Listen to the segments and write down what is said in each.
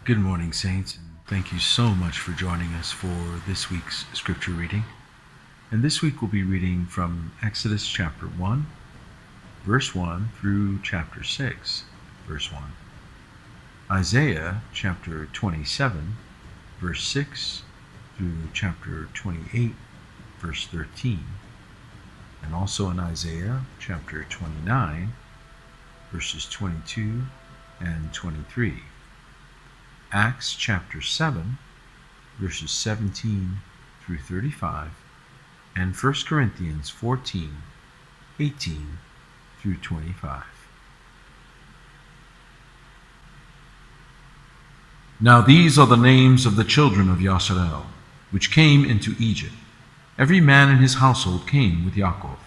Good morning, Saints, and thank you so much for joining us for this week's scripture reading. And this week we'll be reading from Exodus chapter 1, verse 1 through chapter 6, verse 1. Isaiah chapter 27, verse 6 through chapter 28, verse 13. And also in Isaiah chapter 29, verses 22 and 23. Acts chapter 7, verses 17 through 35, and 1 Corinthians 14, 18 through 25. Now these are the names of the children of Yasharel, which came into Egypt. Every man in his household came with Yaakov: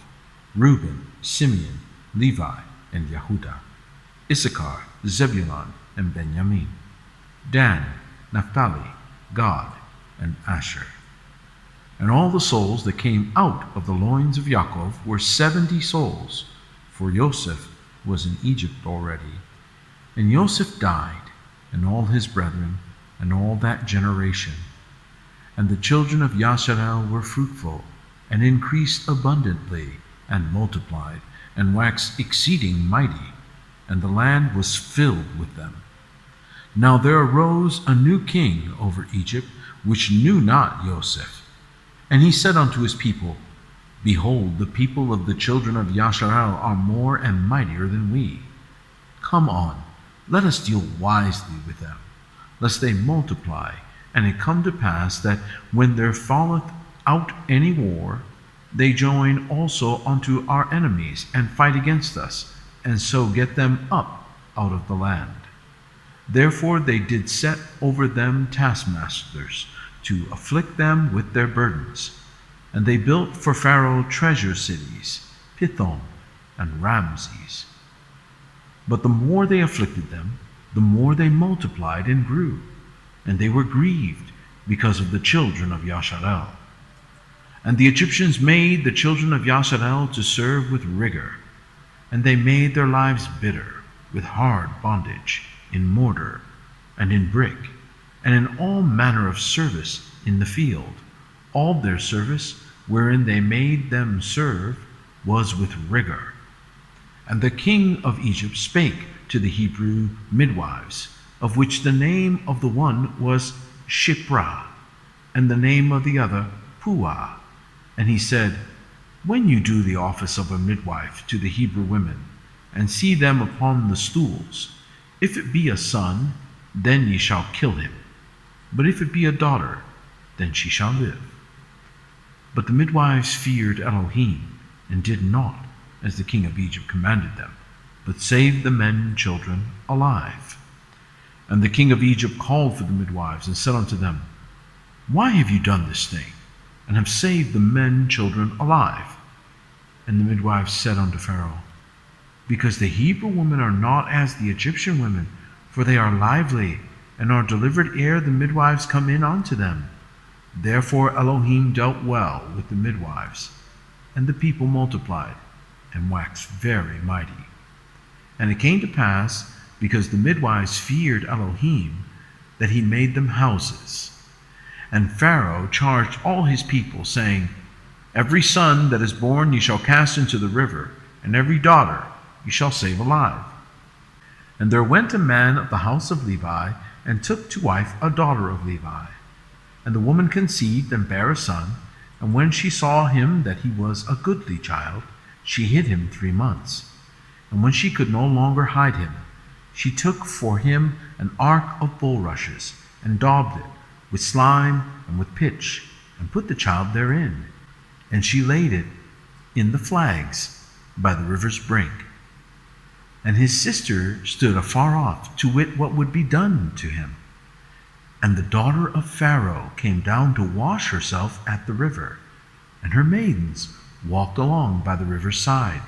Reuben, Simeon, Levi, and Yehuda; Issachar, Zebulun, and Benjamin; Dan, Naphtali, Gad, and Asher. And all the souls that came out of the loins of Yaakov were 70 souls, for Joseph was in Egypt already. And Joseph died, and all his brethren, and all that generation. And the children of Yasharel were fruitful, and increased abundantly, and multiplied, and waxed exceeding mighty, and the land was filled with them. Now there arose a new king over Egypt, which knew not Joseph. And he said unto his people, Behold, the people of the children of Yasharel are more and mightier than we. Come on, let us deal wisely with them, lest they multiply. And it come to pass that when there falleth out any war, they join also unto our enemies, and fight against us, and so get them up out of the land. Therefore they did set over them taskmasters, to afflict them with their burdens. And they built for Pharaoh treasure cities, Pithom and Ramses. But the more they afflicted them, the more they multiplied and grew, and they were grieved because of the children of Yasharel. And the Egyptians made the children of Yasharel to serve with rigor, and they made their lives bitter with hard bondage, in mortar, and in brick, and in all manner of service in the field. All their service, wherein they made them serve, was with rigor. And the king of Egypt spake to the Hebrew midwives, of which the name of the one was Shiphrah, and the name of the other Puah. And he said, When you do the office of a midwife to the Hebrew women, and see them upon the stools, if it be a son, then ye shall kill him. But if it be a daughter, then she shall live. But the midwives feared Elohim, and did not as the king of Egypt commanded them, but saved the men and children alive. And the king of Egypt called for the midwives, and said unto them, Why have you done this thing, and have saved the men and children alive? And the midwives said unto Pharaoh, Because the Hebrew women are not as the Egyptian women, for they are lively, and are delivered ere the midwives come in unto them. Therefore Elohim dealt well with the midwives, and the people multiplied, and waxed very mighty. And it came to pass, because the midwives feared Elohim, that he made them houses. And Pharaoh charged all his people, saying, Every son that is born ye shall cast into the river, and every daughter you shall save alive. And there went a man of the house of Levi, and took to wife a daughter of Levi. And the woman conceived, and bare a son. And when she saw him that he was a goodly child, she hid him 3 months. And when she could no longer hide him, she took for him an ark of bulrushes, and daubed it with slime and with pitch, and put the child therein. And she laid it in the flags by the river's brink. And his sister stood afar off, to wit what would be done to him. And the daughter of Pharaoh came down to wash herself at the river, and her maidens walked along by the river's side.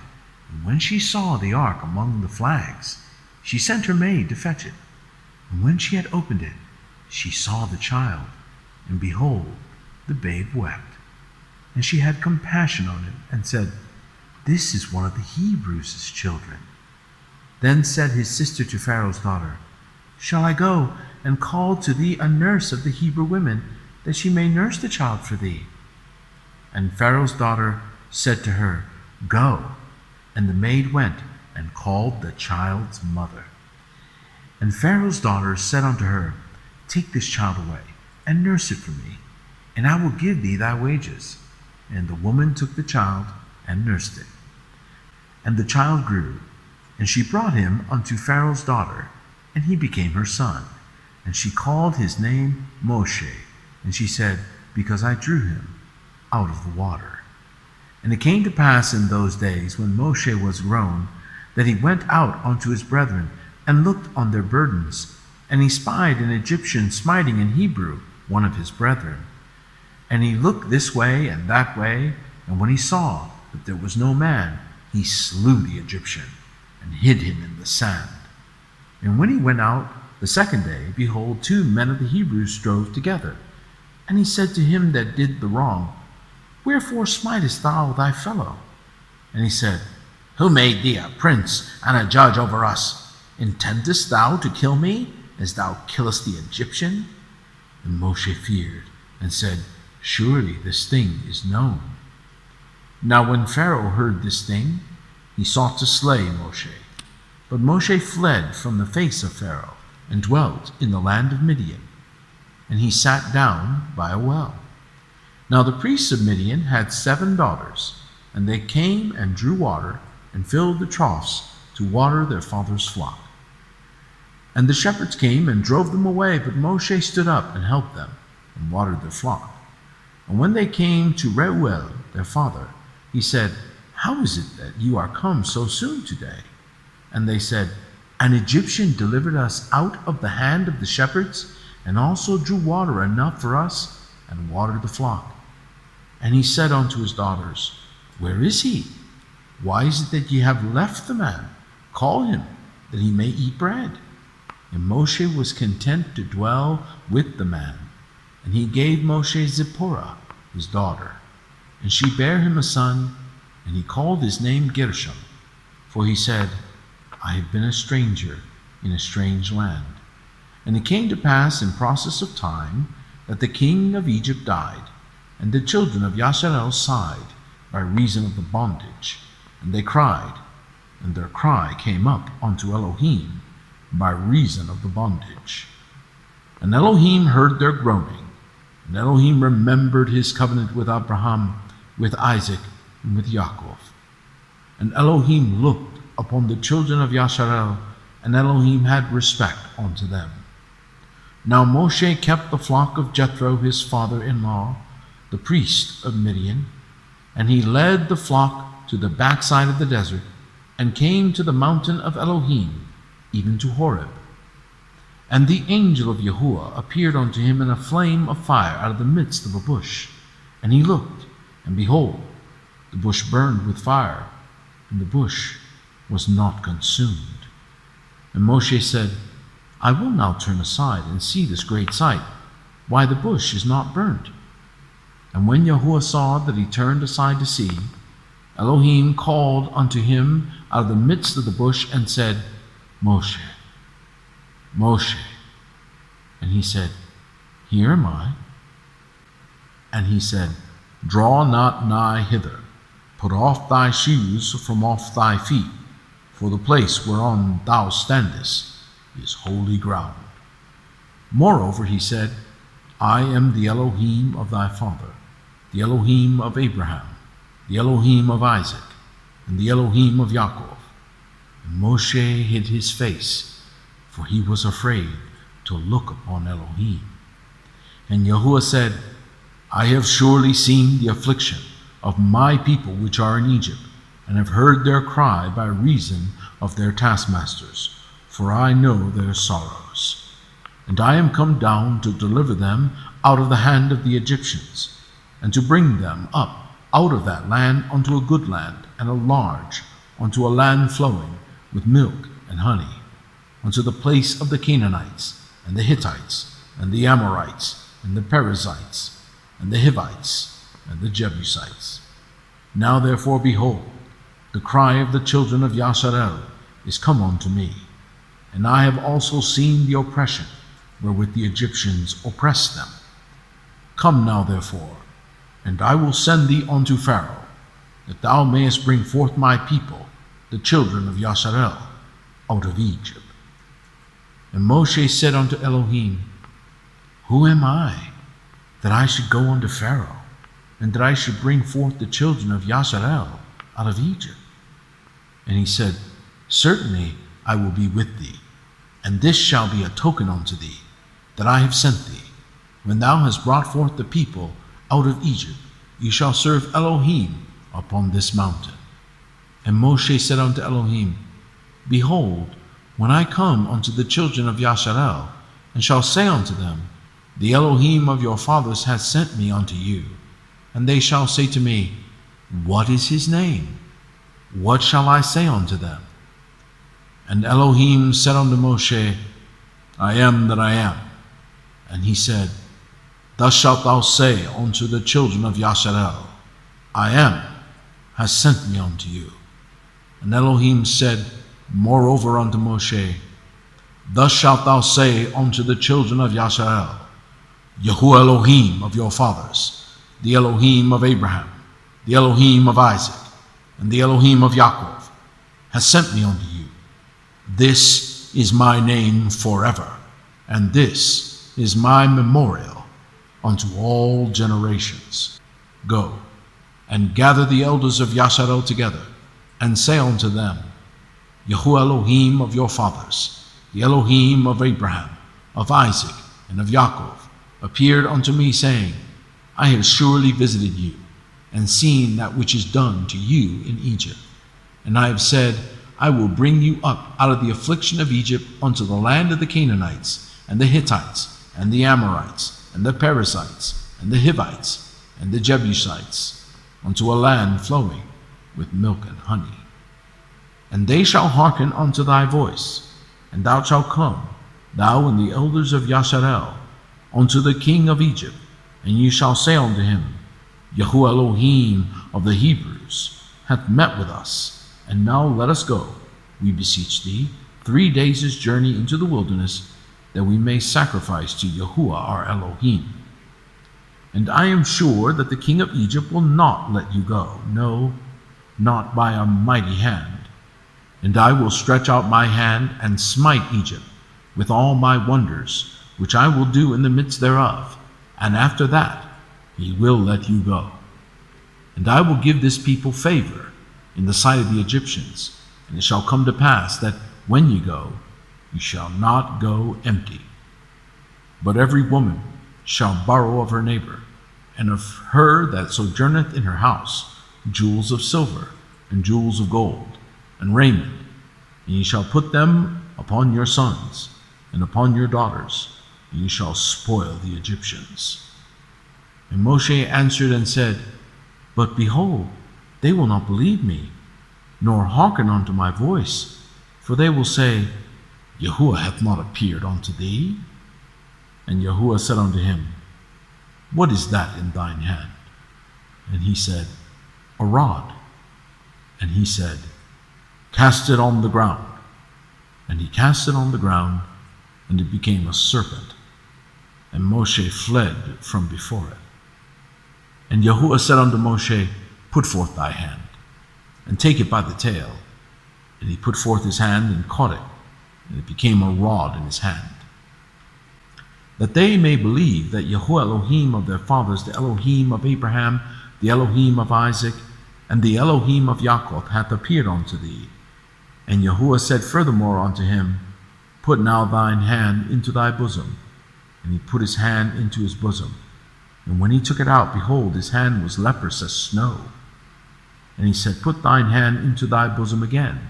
And when she saw the ark among the flags, she sent her maid to fetch it. And when she had opened it, she saw the child, and behold, the babe wept. And she had compassion on him, and said, This is one of the Hebrews' children. Then said his sister to Pharaoh's daughter, Shall I go and call to thee a nurse of the Hebrew women, that she may nurse the child for thee. And Pharaoh's daughter said to her, Go. And the maid went and called the child's mother. And Pharaoh's daughter said unto her, Take this child away, and nurse it for me, and I will give thee thy wages. And the woman took the child and nursed it. And the child grew, and she brought him unto Pharaoh's daughter, and he became her son. And she called his name Moshe, and she said, Because I drew him out of the water. And it came to pass in those days, when Moshe was grown, that he went out unto his brethren, and looked on their burdens. And he spied an Egyptian smiting an Hebrew, one of his brethren. And he looked this way and that way, and when he saw that there was no man, he slew the Egyptian, and hid him in the sand. And when he went out the second day, behold, 2 men of the Hebrews strove together. And he said to him that did the wrong, Wherefore smitest thou thy fellow? And he said, Who made thee a prince and a judge over us? Intendest thou to kill me, as thou killest the Egyptian? And Moshe feared, and said, Surely this thing is known. Now when Pharaoh heard this thing, he sought to slay Moshe. But Moshe fled from the face of Pharaoh, and dwelt in the land of Midian. And he sat down by a well. Now the priests of Midian had 7 daughters, and they came and drew water, and filled the troughs to water their father's flock. And the shepherds came and drove them away, but Moshe stood up and helped them, and watered their flock. And when they came to Reuel, their father, he said, How is it that you are come so soon today? And they said, An Egyptian delivered us out of the hand of the shepherds, and also drew water enough for us, and watered the flock. And he said unto his daughters, Where is he? Why is it that ye have left the man? Call him, that he may eat bread. And Moshe was content to dwell with the man. And he gave Moshe Zipporah, his daughter. And she bare him a son, and he called his name Gershom. For he said, I have been a stranger in a strange land. And it came to pass in process of time that the king of Egypt died, and the children of Yasharel sighed by reason of the bondage. And they cried, and their cry came up unto Elohim by reason of the bondage. And Elohim heard their groaning, and Elohim remembered his covenant with Abraham, with Isaac, and with Yaakov. And Elohim looked upon the children of Yasharel, and Elohim had respect unto them. Now Moshe kept the flock of Jethro his father-in-law, the priest of Midian, and he led the flock to the backside of the desert, and came to the mountain of Elohim, even to Horeb. And the angel of Yahuwah appeared unto him in a flame of fire out of the midst of a bush. And he looked, and behold, the bush burned with fire, and the bush was not consumed. And Moshe said, I will now turn aside and see this great sight, why the bush is not burnt. And when Yahuwah saw that he turned aside to see, Elohim called unto him out of the midst of the bush, and said, Moshe, Moshe. And he said, Here am I. And he said, Draw not nigh hither. Put off thy shoes from off thy feet, for the place whereon thou standest is holy ground. Moreover, he said, I am the Elohim of thy father, the Elohim of Abraham, the Elohim of Isaac, and the Elohim of Yaakov. And Moshe hid his face, for he was afraid to look upon Elohim. And Yahuwah said, I have surely seen the affliction of my people which are in Egypt, and have heard their cry by reason of their taskmasters, for I know their sorrows. And I am come down to deliver them out of the hand of the Egyptians, and to bring them up out of that land unto a good land, and a large, unto a land flowing with milk and honey, unto the place of the Canaanites, and the Hittites, and the Amorites, and the Perizzites, and the Hivites, and the Jebusites. Now therefore, behold, the cry of the children of Yasharel is come unto me, and I have also seen the oppression wherewith the Egyptians oppressed them. Come now therefore, and I will send thee unto Pharaoh, that thou mayest bring forth my people, the children of Yasharel, out of Egypt. And Moshe said unto Elohim, Who am I, that I should go unto Pharaoh, and that I should bring forth the children of Yasharel out of Egypt? And he said, Certainly I will be with thee, and this shall be a token unto thee, that I have sent thee. When thou hast brought forth the people out of Egypt, ye shall serve Elohim upon this mountain. And Moshe said unto Elohim, Behold, when I come unto the children of Yasharel, and shall say unto them, The Elohim of your fathers hath sent me unto you, and they shall say to me, What is his name? What shall I say unto them? And Elohim said unto Moshe, I am that I am. And he said, Thus shalt thou say unto the children of Yasharel, I am has sent me unto you. And Elohim said moreover unto Moshe, Thus shalt thou say unto the children of Yasharel, Yahuwah Elohim of your fathers, the Elohim of Abraham, the Elohim of Isaac, and the Elohim of Yaakov, has sent me unto you. This is my name forever, and this is my memorial unto all generations. Go, and gather the elders of Yasharel together, and say unto them, Yahuwah Elohim of your fathers, the Elohim of Abraham, of Isaac, and of Yaakov, appeared unto me, saying, I have surely visited you, and seen that which is done to you in Egypt. And I have said, I will bring you up out of the affliction of Egypt unto the land of the Canaanites, and the Hittites, and the Amorites, and the Perizzites, and the Hivites, and the Jebusites, unto a land flowing with milk and honey. And they shall hearken unto thy voice, and thou shalt come, thou and the elders of Yasharel, unto the king of Egypt, and ye shall say unto him, Yahuwah Elohim of the Hebrews hath met with us, and now let us go, we beseech thee, 3 days' journey into the wilderness, that we may sacrifice to Yahuwah our Elohim. And I am sure that the king of Egypt will not let you go, no, not by a mighty hand. And I will stretch out my hand and smite Egypt with all my wonders, which I will do in the midst thereof, and after that he will let you go. And I will give this people favor in the sight of the Egyptians, and it shall come to pass that when ye go, ye shall not go empty. But every woman shall borrow of her neighbor, and of her that sojourneth in her house, jewels of silver, and jewels of gold, and raiment, and ye shall put them upon your sons, and upon your daughters, and ye shall spoil the Egyptians. And Moshe answered and said, But behold, they will not believe me, nor hearken unto my voice, for they will say, Yahuwah hath not appeared unto thee. And Yahuwah said unto him, What is that in thine hand? And he said, A rod. And he said, Cast it on the ground. And he cast it on the ground, and it became a serpent. And Moshe fled from before it. And Yahuwah said unto Moshe, Put forth thy hand, and take it by the tail. And he put forth his hand, and caught it, and it became a rod in his hand. That they may believe that Yahuwah Elohim of their fathers, the Elohim of Abraham, the Elohim of Isaac, and the Elohim of Yaakov hath appeared unto thee. And Yahuwah said furthermore unto him, Put now thine hand into thy bosom. And he put his hand into his bosom. And when he took it out, behold, his hand was leprous as snow. And he said, Put thine hand into thy bosom again.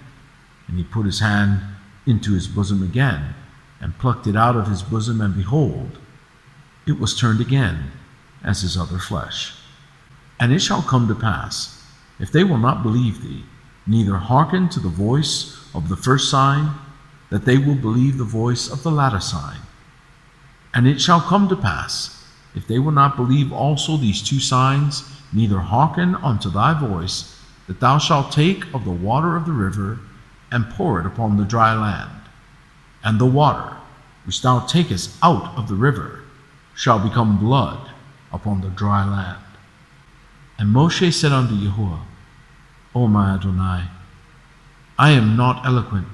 And he put his hand into his bosom again, and plucked it out of his bosom, and behold, it was turned again as his other flesh. And it shall come to pass, if they will not believe thee, neither hearken to the voice of the first sign, that they will believe the voice of the latter sign. And it shall come to pass, if they will not believe also these 2 signs, neither hearken unto thy voice, that thou shalt take of the water of the river, and pour it upon the dry land. And the water which thou takest out of the river, shall become blood upon the dry land. And Moshe said unto Yahuwah, O my Adonai, I am not eloquent,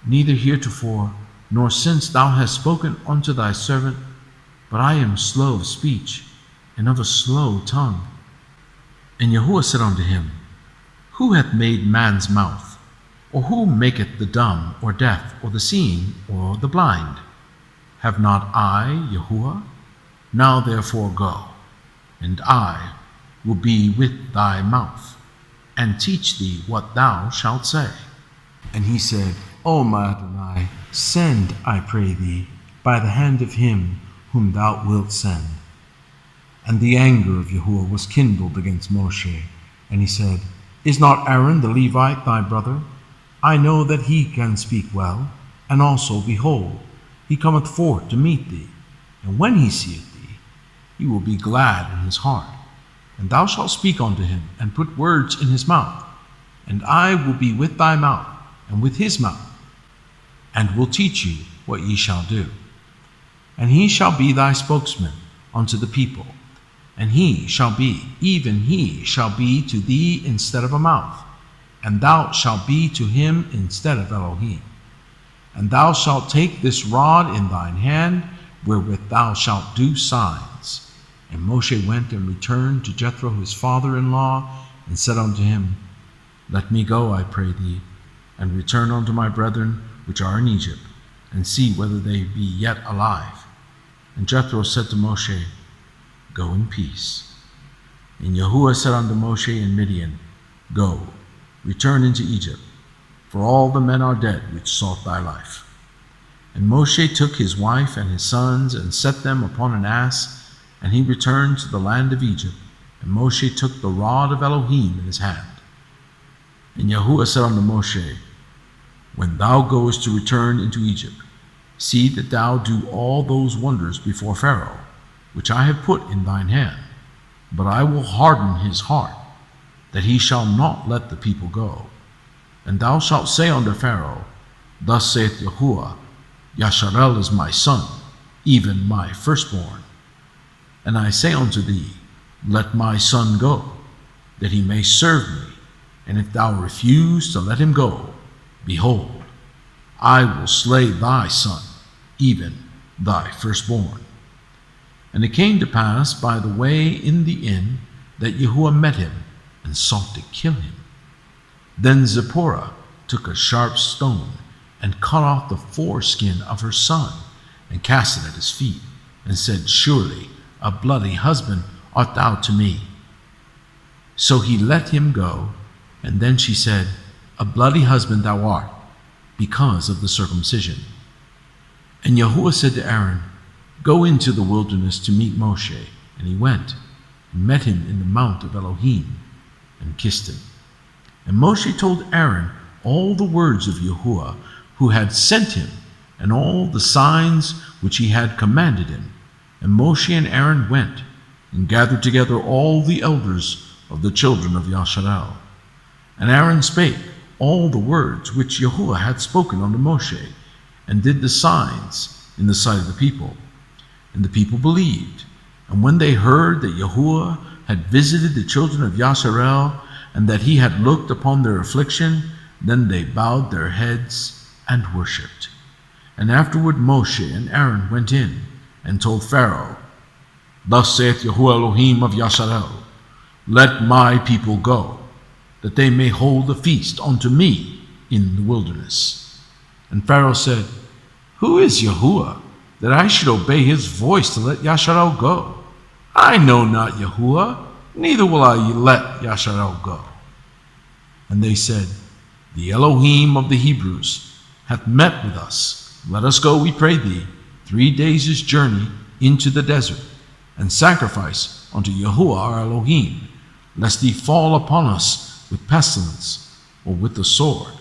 neither heretofore, nor since thou hast spoken unto thy servant, but I am slow of speech, and of a slow tongue. And Yahuwah said unto him, Who hath made man's mouth? Or who maketh the dumb, or deaf, or the seeing, or the blind? Have not I, Yahuwah? Now therefore go, and I will be with thy mouth, and teach thee what thou shalt say. And he said, O my Adonai, send, I pray thee, by the hand of him whom thou wilt send. And the anger of Yahuwah was kindled against Moshe, and he said, Is not Aaron the Levite thy brother? I know that he can speak well, and also, behold, he cometh forth to meet thee, and when he seeth thee, he will be glad in his heart. And thou shalt speak unto him, and put words in his mouth, and I will be with thy mouth, and with his mouth, and will teach you what ye shall do. And he shall be thy spokesman unto the people, and he shall be, even he shall be to thee instead of a mouth, and thou shalt be to him instead of Elohim. And thou shalt take this rod in thine hand, wherewith thou shalt do signs. And Moshe went and returned to Jethro his father-in-law, and said unto him, Let me go, I pray thee, and return unto my brethren which are in Egypt, and see whether they be yet alive. And Jethro said to Moshe, Go in peace. And Yahuwah said unto Moshe in Midian, Go, return into Egypt, for all the men are dead which sought thy life. And Moshe took his wife and his sons, and set them upon an ass, and he returned to the land of Egypt. And Moshe took the rod of Elohim in his hand. And Yahuwah said unto Moshe, When thou goest to return into Egypt, see that thou do all those wonders before Pharaoh, which I have put in thine hand. But I will harden his heart, that he shall not let the people go. And thou shalt say unto Pharaoh, Thus saith Yahuwah, Yasharel is my son, even my firstborn. And I say unto thee, Let my son go, that he may serve me. And if thou refuse to let him go, behold, I will slay thy son, even thy firstborn. And it came to pass by the way in the inn that Yahuwah met him, and sought to kill him. Then Zipporah took a sharp stone, and cut off the foreskin of her son, and cast it at his feet, and said, Surely a bloody husband art thou to me. So he let him go, and then she said, A bloody husband thou art, because of the circumcision. And Yahuwah said to Aaron, Go into the wilderness to meet Moshe. And he went, and met him in the mount of Elohim, and kissed him. And Moshe told Aaron all the words of Yahuwah, who had sent him, and all the signs which he had commanded him. And Moshe and Aaron went, and gathered together all the elders of the children of Yasharel. And Aaron spake all the words which Yahuwah had spoken unto Moshe, and did the signs in the sight of the people. And the people believed. And when they heard that Yahuwah had visited the children of Yasharel, and that he had looked upon their affliction, then they bowed their heads and worshipped. And afterward Moshe and Aaron went in, and told Pharaoh, Thus saith Yahuwah Elohim of Yasharel, Let my people go, that they may hold a feast unto me in the wilderness. And Pharaoh said, Who is Yahuwah, that I should obey his voice to let Yasharel go? I know not Yahuwah, neither will I let Yasharel go. And they said, The Elohim of the Hebrews hath met with us. Let us go, we pray thee, 3 days' journey into the desert, and sacrifice unto Yahuwah our Elohim, lest he fall upon us with pestilence, or with the sword.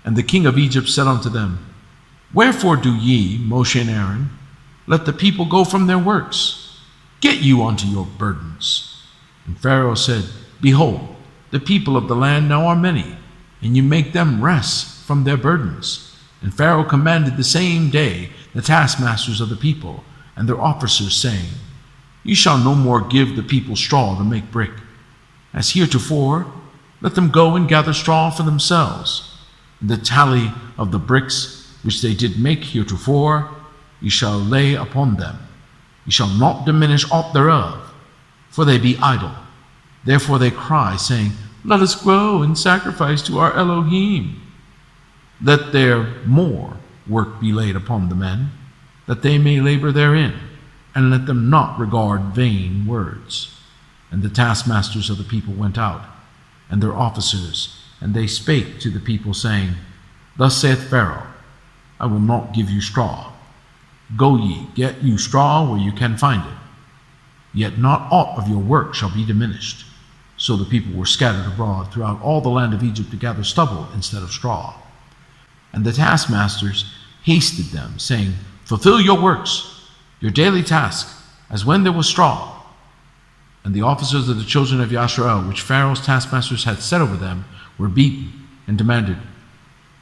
And the king of Egypt said unto them, Wherefore do ye, Moshe and Aaron, let the people go from their works? Get you unto your burdens. And Pharaoh said, Behold, the people of the land now are many, and you make them rest from their burdens. And Pharaoh commanded the same day the taskmasters of the people and their officers, saying, "You shall no more give the people straw to make brick. As heretofore, let them go and gather straw for themselves. And the tally of the bricks which they did make heretofore, you shall lay upon them. You shall not diminish aught thereof, for they be idle. Therefore they cry, saying, Let us go and sacrifice to our Elohim. Let there more work be laid upon the men, that they may labor therein, and let them not regard vain words." And the taskmasters of the people went out, and their officers, and they spake to the people, saying, "Thus saith Pharaoh, I will not give you straw. Go ye, get you straw where you can find it. Yet not aught of your work shall be diminished." So the people were scattered abroad throughout all the land of Egypt to gather stubble instead of straw. And the taskmasters hasted them, saying, "Fulfill your works, your daily task, as when there was straw." And the officers of the children of Yasharel, which Pharaoh's taskmasters had set over them, were beaten, and demanded,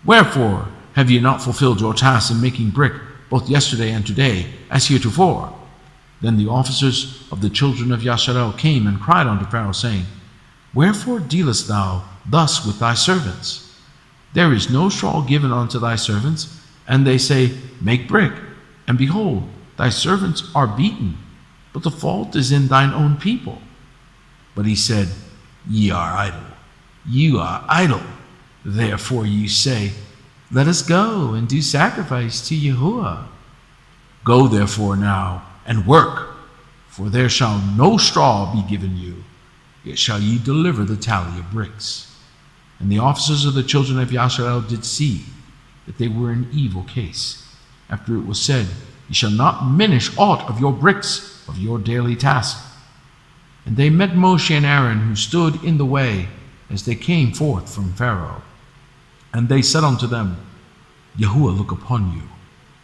"Wherefore have ye not fulfilled your task in making brick, both yesterday and today, as heretofore?" Then the officers of the children of Yasharel came and cried unto Pharaoh, saying, "Wherefore dealest thou thus with thy servants? There is no straw given unto thy servants, and they say, Make brick, and behold, thy servants are beaten, but the fault is in thine own people." But he said, "Ye are idle, you are idle. Therefore ye say, Let us go and do sacrifice to Yahuwah. Go therefore now and work, for there shall no straw be given you, yet shall ye deliver the tally of bricks." And the officers of the children of Yasharel did see that they were in evil case, after it was said, "Ye shall not diminish aught of your bricks of your daily task." And they met Moshe and Aaron, who stood in the way as they came forth from Pharaoh. And they said unto them, "Yahuwah look upon you,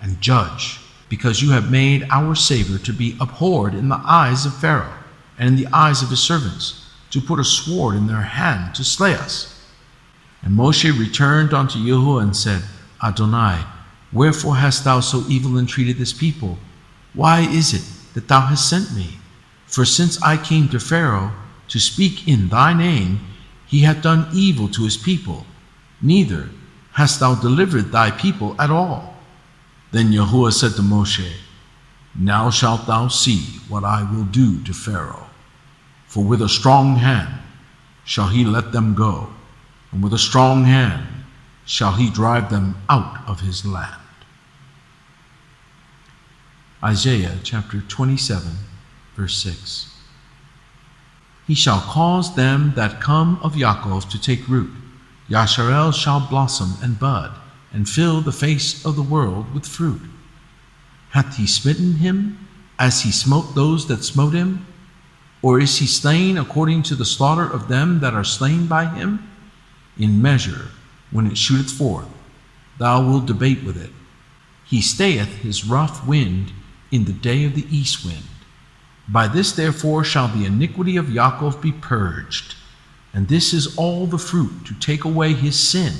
and judge, because you have made our Savior to be abhorred in the eyes of Pharaoh, and in the eyes of his servants, to put a sword in their hand to slay us." And Moshe returned unto Yahuwah and said, "Adonai, wherefore hast thou so evil entreated this people? Why is it that thou hast sent me? For since I came to Pharaoh to speak in thy name, he hath done evil to his people, neither hast thou delivered thy people at all." Then Yahuwah said to Moshe, "Now shalt thou see what I will do to Pharaoh. For with a strong hand shall he let them go, and with a strong hand shall he drive them out of his land." Isaiah chapter 27, verse 6. "He shall cause them that come of Yaakov to take root. Yasharel shall blossom and bud, and fill the face of the world with fruit. Hath he smitten him as he smote those that smote him? Or is he slain according to the slaughter of them that are slain by him? In measure, when it shooteth forth, thou wilt debate with it. He stayeth his rough wind in the day of the east wind. By this therefore shall the iniquity of Yaakov be purged, and this is all the fruit to take away his sin,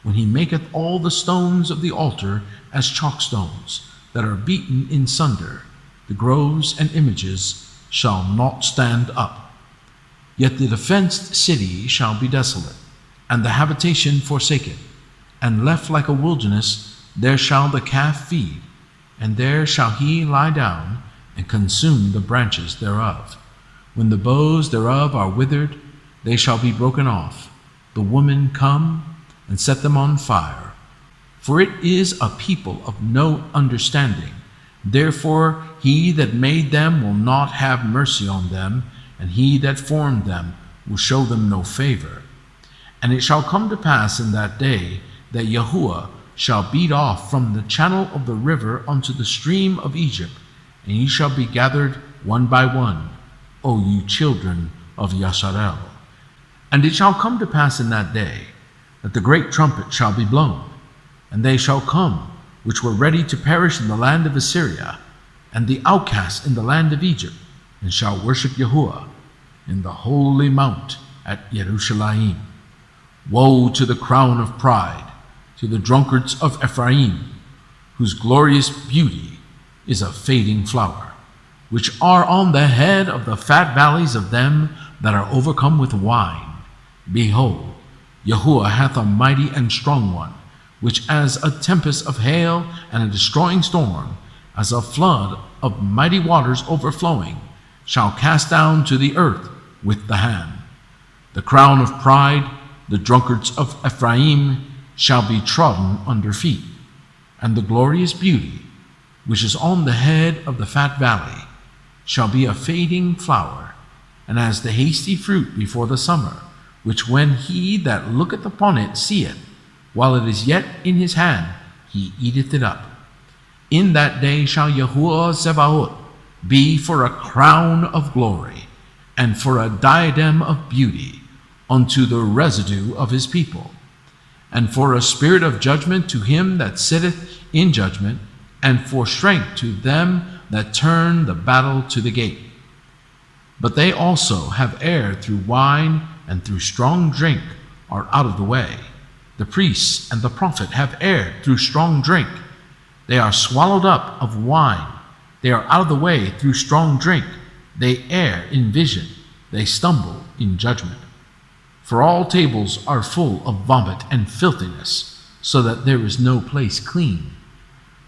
when he maketh all the stones of the altar as chalkstones that are beaten in sunder. The groves and images shall not stand up. Yet the defenced city shall be desolate, and the habitation forsaken, and left like a wilderness. There shall the calf feed, and there shall he lie down and consume the branches thereof. When the boughs thereof are withered, they shall be broken off. The woman come and set them on fire. For it is a people of no understanding. Therefore he that made them will not have mercy on them, and he that formed them will show them no favor. And it shall come to pass in that day that Yahuwah shall beat off from the channel of the river unto the stream of Egypt, and ye shall be gathered one by one, O you children of Yasharel. And it shall come to pass in that day that the great trumpet shall be blown, and they shall come which were ready to perish in the land of Assyria, and the outcasts in the land of Egypt, and shall worship Yahuwah in the holy mount at Jerusalem. Woe to the crown of pride, to the drunkards of Ephraim, whose glorious beauty is a fading flower, which are on the head of the fat valleys of them that are overcome with wine. Behold, Yahuwah hath a mighty and strong one, which as a tempest of hail and a destroying storm, as a flood of mighty waters overflowing, shall cast down to the earth with the hand. The crown of pride, the drunkards of Ephraim, shall be trodden under feet, and the glorious beauty, which is on the head of the fat valley, shall be a fading flower, and as the hasty fruit before the summer, which when he that looketh upon it seeth, while it is yet in his hand, he eateth it up. In that day shall Yahuwah Zebaoth be for a crown of glory, and for a diadem of beauty unto the residue of his people, and for a spirit of judgment to him that sitteth in judgment, and for strength to them that turn the battle to the gate. But they also have erred through wine, and through strong drink are out of the way. The priests and the prophet have erred through strong drink. They are swallowed up of wine. They are out of the way through strong drink. They err in vision. They stumble in judgment. For all tables are full of vomit and filthiness, so that there is no place clean.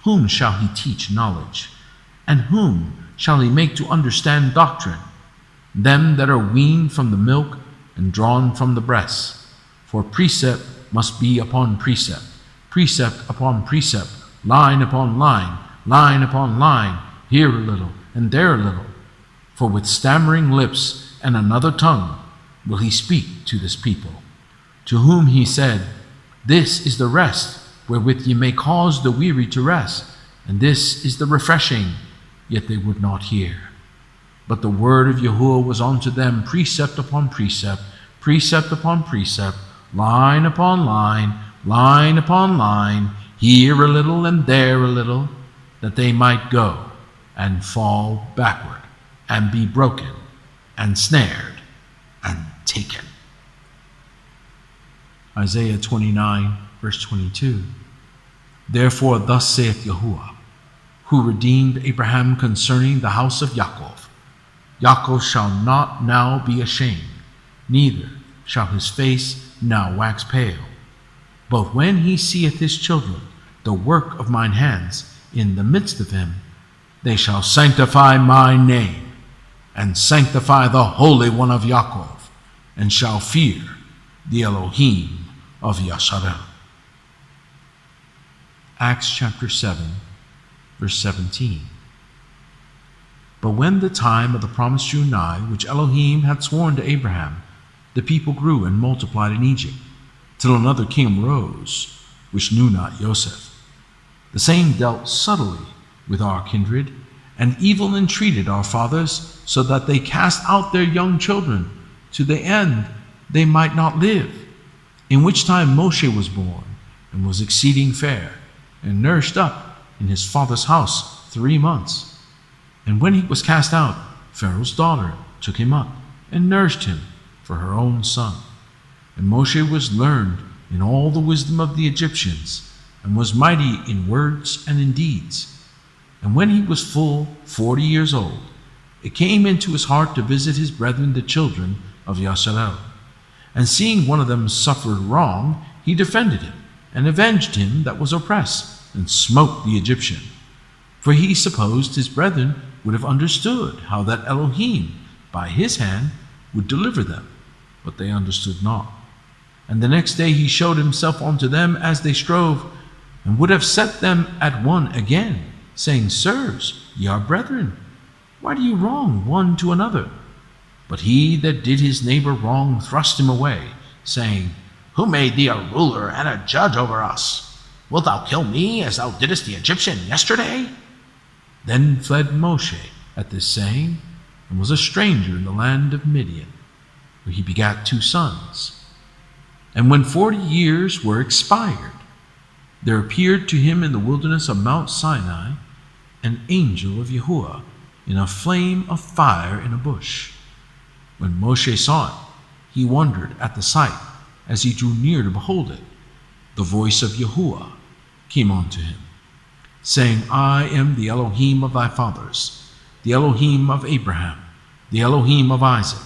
Whom shall he teach knowledge? And whom shall he make to understand doctrine? Them that are weaned from the milk and drawn from the breast. For precept must be upon precept, precept upon precept, line upon line, line upon line, here a little and there a little. For with stammering lips and another tongue will he speak to this people, to whom he said, This is the rest wherewith ye may cause the weary to rest, and this is the refreshing, yet they would not hear. But the word of Yahuwah was unto them precept upon precept, precept upon precept, line upon line, line upon line, here a little and there a little, that they might go and fall backward, and be broken, and snared, and taken. Isaiah 29, verse 22. Therefore thus saith Yahuwah, who redeemed Abraham concerning the house of Yaakov, Yaakov shall not now be ashamed, neither shall his face now wax pale. But when he seeth his children, the work of mine hands, in the midst of him, they shall sanctify my name, and sanctify the Holy One of Yaakov, and shall fear the Elohim of Yasharel. Acts chapter 7, verse 17. But when the time of the promise drew nigh, which Elohim had sworn to Abraham, the people grew and multiplied in Egypt, till another king arose, which knew not Joseph. The same dealt subtly with our kindred, and evil entreated our fathers, so that they cast out their young children, to the end they might not live. In which time Moshe was born, and was exceeding fair, and nourished up in his father's house 3 months. And when he was cast out, Pharaoh's daughter took him up, and nourished him for her own son. And Moshe was learned in all the wisdom of the Egyptians, and was mighty in words and in deeds. And when he was full 40 years old, it came into his heart to visit his brethren the children of Yasharel. And seeing one of them suffered wrong, he defended him, and avenged him that was oppressed, and smote the Egyptian. For he supposed his brethren would have understood how that Elohim by his hand would deliver them, but they understood not. And the next day he showed himself unto them as they strove, and would have set them at one again, saying, Sirs, ye are brethren, why do you wrong one to another? But he that did his neighbor wrong thrust him away, saying, Who made thee a ruler and a judge over us? Wilt thou kill me as thou didst the Egyptian yesterday? Then fled Moshe at this saying, and was a stranger in the land of Midian, where he begat 2 sons. And when 40 years were expired, there appeared to him in the wilderness of Mount Sinai an angel of Yahuwah in a flame of fire in a bush. When Moshe saw it, he wondered at the sight as he drew near to behold it. The voice of Yahuwah came unto him. saying, I am the Elohim of thy fathers, the Elohim of Abraham, the Elohim of Isaac,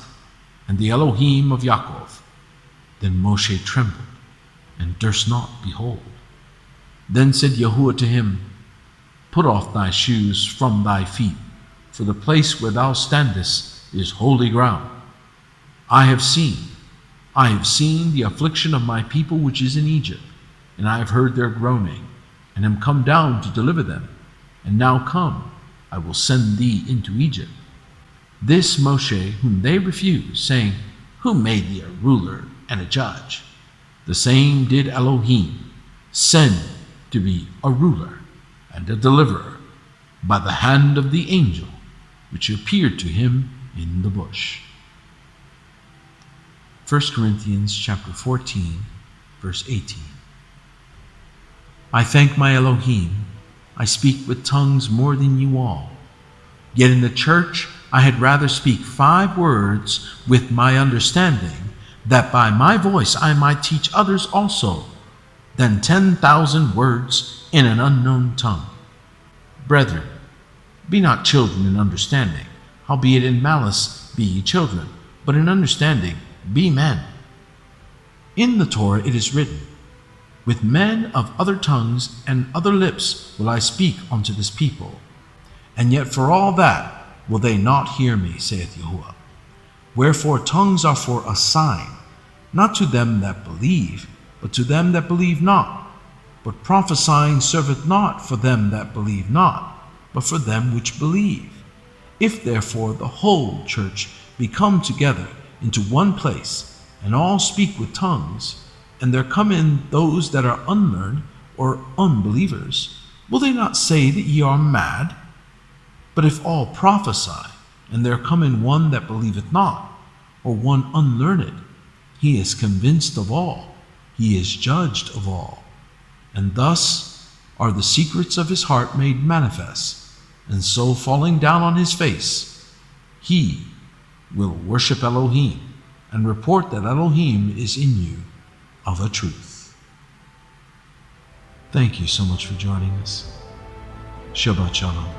and the Elohim of Yaakov. Then Moshe trembled, and durst not behold. Then said Yahuwah to him, Put off thy shoes from thy feet, for the place where thou standest is holy ground. I have seen the affliction of my people which is in Egypt, and I have heard their groaning, and am come down to deliver them. And now come, I will send thee into Egypt. This Moshe, whom they refused, saying, Who made thee a ruler and a judge? The same did Elohim send to be a ruler and a deliverer by the hand of the angel which appeared to him in the bush. 1 Corinthians chapter 14, verse 18. I thank my Elohim, I speak with tongues more than you all. Yet in the church I had rather speak 5 words with my understanding, that by my voice I might teach others also, than 10,000 words in an unknown tongue. Brethren, be not children in understanding, howbeit in malice be ye children, but in understanding be men. In the Torah it is written, With men of other tongues and other lips will I speak unto this people, and yet for all that will they not hear me, saith Yahuwah. Wherefore tongues are for a sign, not to them that believe, but to them that believe not. But prophesying serveth not for them that believe not, but for them which believe. If therefore the whole church be come together into one place, and all speak with tongues, and there come in those that are unlearned or unbelievers, will they not say that ye are mad? But if all prophesy, and there come in one that believeth not, or one unlearned, he is convinced of all, he is judged of all. And thus are the secrets of his heart made manifest, and so falling down on his face, he will worship Elohim, and report that Elohim is in you of a truth. Thank you so much for joining us. Shabbat Shalom.